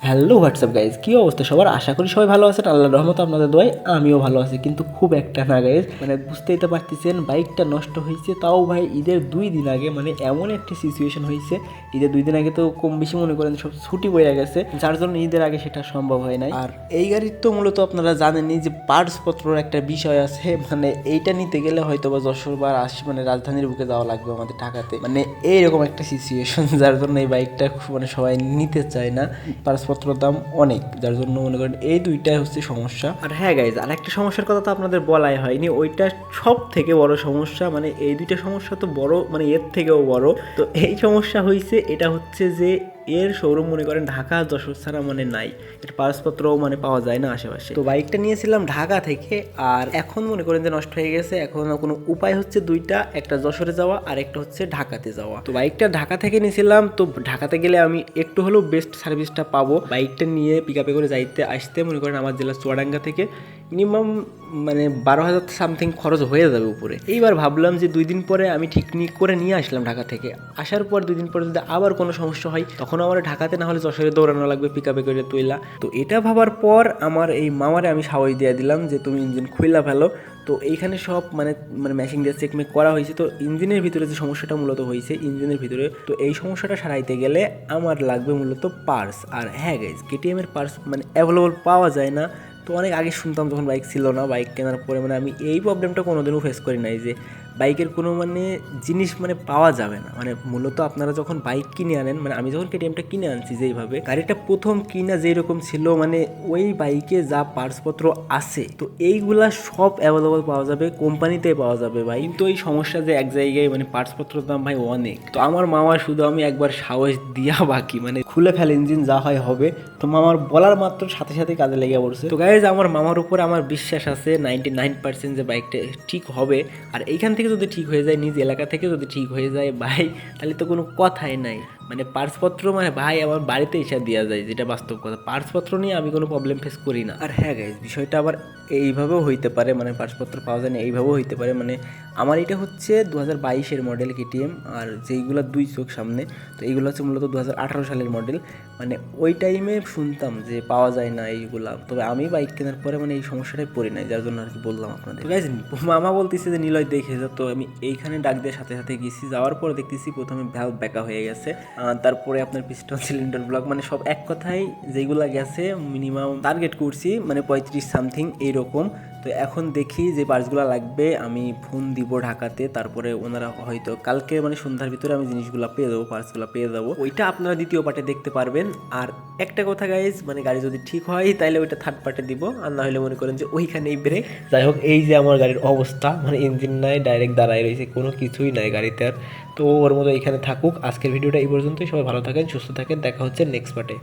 Hello WhatsApp guys, কী অবস্থা সবার? আশা করি সবাই ভালো আছেন। আল্লাহর রহমত আপনাদের দোয়ায় আমিও ভালো আছি, কিন্তু খুব একটা না গাইজ। মানে বুঝতেই তো পারতেছেন, বাইকটা নষ্ট হয়েছে তাও ভাই ঈদের 2 দিন আগে। মানে এমন একটা সিচুয়েশন হয়েছে, ঈদের 2 দিন আগে তো কম বেশি মনে করেন সব ছুটি বয়ে গেছে, যার জন্য ঈদের আগে সেটা সম্ভব হয় নাই। আর এই গাড়ির তো মূলত আপনারা জানেনই যে পার্টসপত্রর একটা বিষয় আছে। মানে এইটা নিতে গেলে হয়তো বা যশোর বা মানে রাজধানীর বুকে যাওয়া লাগবে আমাদের ঢাকাতে। মানে এইরকম একটা সিচুয়েশন, যার জন্য এই বাইকটা মানে সবাই নিতে চায় না। পার্সপত্রের দাম অনেক, যার জন্য মনে করেন এই দুইটাই হচ্ছে সমস্যা। আর হ্যাঁ গাইজ, আর একটা সমস্যার কথা তো আপনাদের বলাই হয়নি, ওইটা সব থেকে বড় সমস্যা। মানে এই দুইটা সমস্যা তো বড়, মানে এর থেকেও বড়। তো এই সমস্যা হয়েছে, এটা হচ্ছে যে এর শোরুম মনে করেন ঢাকা যশোর ছাড়া মানে নাই, এর পাসপত্রও মানে পাওয়া যায় না আশেপাশে। তো বাইকটা নিয়েছিলাম ঢাকা থেকে, আর এখন মনে করেন যে নষ্ট হয়ে গেছে। এখন কোনো উপায় হচ্ছে দুইটা, একটা যশোরে যাওয়া আর একটা হচ্ছে ঢাকাতে যাওয়া। তো বাইকটা ঢাকা থেকে নিয়েছিলাম, তো ঢাকাতে গেলে আমি একটু হলেও বেস্ট সার্ভিসটা পাবো। বাইকটা নিয়ে পিক আপে করে যাইতে আসতে মনে করেন আমার জেলা চুয়াডাঙ্গা থেকে মিনিমাম মানে 12,000 সামথিং খরচ হয়ে যাবে উপরে। এইবার ভাবলাম যে 2 দিন পরে আমি ঠিক করে নিয়ে আসলাম ঢাকা থেকে, আসার পর 2 দিন পরে যদি আবার কোনো সমস্যা হয় তখন আমার ঢাকাতে না হলে যশোরে দৌড়ানো লাগবে পিক আপে করে তুইলা। তো এটা ভাবার পর আমার এই মামারে আমি সাহস দিয়ে দিলাম যে তুমি ইঞ্জিন খুইলা ফেলো। তো এইখানে সব মানে মানে মেশিন দিয়ে চেকমেক করা হয়েছে। তো ইঞ্জিনের ভিতরে যে সমস্যাটা মূলত হয়েছে ইঞ্জিনের ভিতরে, তো এই সমস্যাটা সারাইতে গেলে আমার লাগবে মূলত পার্স। আর হ্যাঁ গাইজ, কেটিএম এর পার্স মানে অ্যাভেলেবল পাওয়া যায় না। তো অনেক আগে শুনতাম যখন বাইক ছিল না, বাইক কেনার পরে মানে আমি এই প্রবলেমটা কোনোদিনও ফেস করি নাই যে বাইকের কোনো মানে জিনিস মানে পাওয়া যাবে না। মানে মূলত আপনারা যখন বাইক কিনে আনেন, মানে আমি যখন কেটিএমটা কিনে আনছি যেইভাবে, গাড়িটা প্রথম কিনা যেই রকম ছিল মানে ওই বাইকে যা পার্টসপত্র আছে তো এইগুলা সব অ্যাভেলেবল পাওয়া যাবে, কোম্পানিতে পাওয়া যাবে ভাই। কিন্তু এই সমস্যা যে এক জায়গায় মানে পার্টসপত্রের দাম ভাই অনেক। তো আমার মামা শুধু আমি একবার সাহস দিয়া বাকি, মানে খুলে ফেল ইঞ্জিন, যা হয় হবে। তো মামার বলার মাত্র সাথে সাথে কাজে লেগে পড়ছে। তো গাইজ, আমার মামার উপর আমার বিশ্বাস আছে 99% যে বাইকটা ঠিক হবে। আর এইখান থেকে যদি ঠিক হয়ে যায়, নিজ এলাকা থেকে যদি ঠিক হয়ে যায় ভাই, তাহলে তো কোনো কথাই নাই। মানে পার্সপত্র মানে ভাই আমার বাড়িতে এসে দেওয়া যায়, যেটা বাস্তব কথা। পার্সপত্র নিয়ে আমি কোনো প্রবলেম ফেস করি না। আর হ্যাঁ গাইজ, বিষয়টা আবার এইভাবেও হইতে পারে, মানে পার্সপত্র পাওয়া যায় না এইভাবেও হইতে পারে। মানে আমার এটা হচ্ছে 2022-এর মডেল কেটিএম, আর যেইগুলো 2 চোখ সামনে, তো এইগুলো হচ্ছে মূলত 2018 সালের মডেল। মানে ওই টাইমে শুনতাম যে পাওয়া যায় না এইগুলা, তবে আমি বাইক কেনার পরে মানে এই সমস্যাটাই পড়ি নাই, যার জন্য আর কি বললাম আপনাদের। গাইজ, মামা বলতেছে যে নিলয় দেখে যা, তো আমি এইখানে ডাক দিয়ে সাথে সাথে গেছি। যাওয়ার পর দেখতেছি প্রথমে ভ্যালভ ব্যাকা হয়ে গেছে, তারপরে আপনার পিস্টন সিলিন্ডার ব্লক, মানে সব এক কথায় যেইগুলা গেছে মিনিমাম টার্গেট করছি মানে 35 সামথিং এইরকম। তো এখন দেখি যে পার্টসগুলো লাগবে, আমি ফোন দিব ঢাকাতে, তারপরে ওনারা হয়তো কালকে মানে সন্ধ্যার ভিতরে আমি জিনিসগুলো পেয়ে যাবো, পার্টসগুলো পেয়ে যাবো। ওইটা আপনারা দ্বিতীয় পার্টে দেখতে পারবেন। আর একটা কথা গাইজ, মানে গাড়ি যদি ঠিক হয় তাহলে ওইটা থার্ড পার্টে দিব, আর না হলে মনে করেন যে ওইখানেই ব্রেক। যাই হোক, এই যে আমার গাড়ির অবস্থা, মানে ইঞ্জিন নাই, ডাইরেক্ট দাঁড়ায় রয়েছে, কোনো কিছুই নাই গাড়িতে আর। তো ওর মতো এখানে থাকুক। আজকের ভিডিওটা এই পর্যন্তই। সবাই ভালো থাকেন, সুস্থ থাকেন, দেখা হচ্ছে নেক্সট পার্টে।